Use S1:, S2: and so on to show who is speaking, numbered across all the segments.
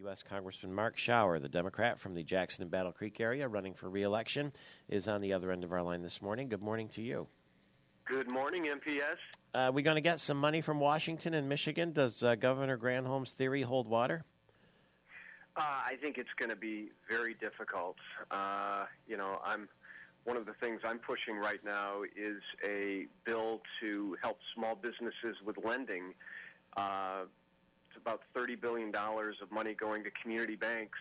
S1: U.S. Congressman Mark Schauer, the Democrat from the Jackson and Battle Creek area, running for re-election, is on the other end of our line this morning. Good morning to you.
S2: Good morning, MPS.
S1: We going to get some money from Washington and Michigan? Does Governor Granholm's theory hold water?
S2: I think it's going to be very difficult. One of the things I'm pushing right now is a bill to help small businesses with lending. It's about $30 billion of money going to community banks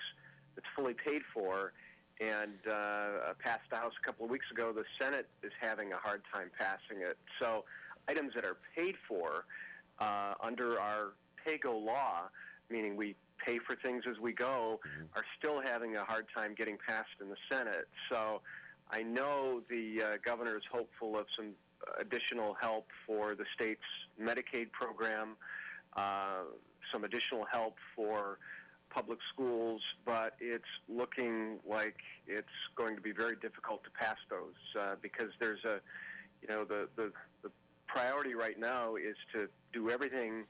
S2: that's fully paid for, and passed the House a couple of weeks ago. The Senate is having a hard time passing it. So items that are paid for under our pay-go law, meaning we pay for things as we go, are still having a hard time getting passed in the Senate. So I know the governor is hopeful of some additional help for the state's Medicaid program, some additional help for public schools, but it's looking like it's going to be very difficult to pass those because there's the priority right now is to do everything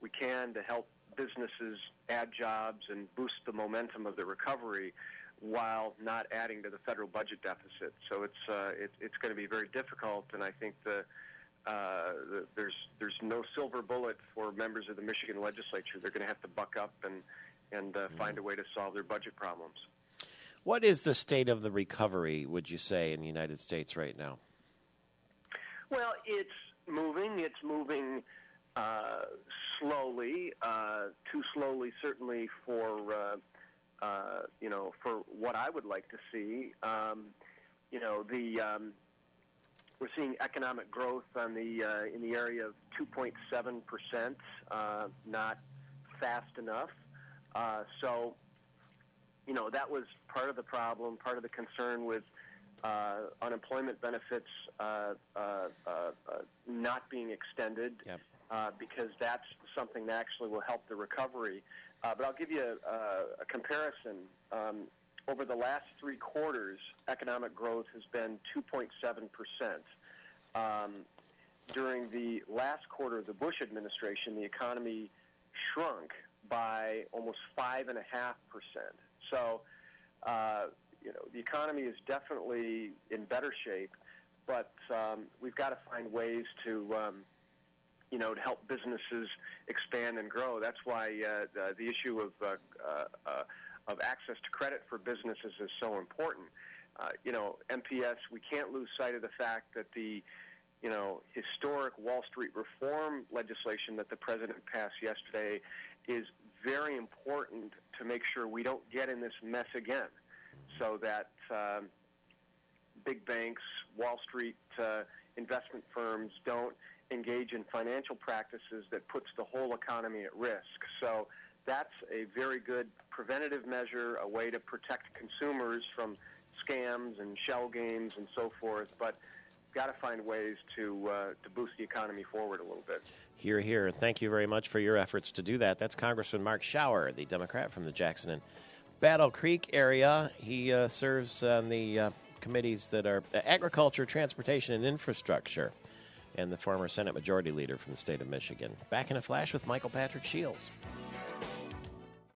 S2: we can to help businesses add jobs and boost the momentum of the recovery while not adding to the federal budget deficit. So it's going to be very difficult, and I think there's no silver bullet for members of the Michigan legislature. They're going to have to buck up and find a way to solve their budget problems.
S1: What is the state of the recovery, would you say, in the United States right now?
S2: Well, it's moving. It's moving slowly, too slowly certainly for what I would like to see. We're seeing economic growth in the area of 2.7%, not fast enough. So that was part of the problem, part of the concern with unemployment benefits not being extended.
S1: Yep.
S2: Because that's something that actually will help the recovery. But I'll give you a comparison. Over the last 3 quarters, economic growth has been 2.7%. During the last quarter of the Bush administration, the economy shrunk by almost 5.5%. So, the economy is definitely in better shape, but we've got to find ways to help businesses expand and grow. That's why the issue of access to credit for businesses is so important. MPS, we can't lose sight of the fact that the historic Wall Street reform legislation that the president passed yesterday is very important to make sure we don't get in this mess again, so that big banks, Wall Street investment firms don't engage in financial practices that puts the whole economy at risk. So that's a very good preventative measure, a way to protect consumers from scams and shell games and so forth. But got to find ways to boost the economy forward a little bit.
S1: Hear, hear. And thank you very much for your efforts to do that. That's Congressman Mark Schauer, the Democrat from the Jackson and Battle Creek area. He serves on the committees that are Agriculture, Transportation, and Infrastructure, and the former Senate Majority Leader from the state of Michigan. Back in a flash with Michael Patrick Shields.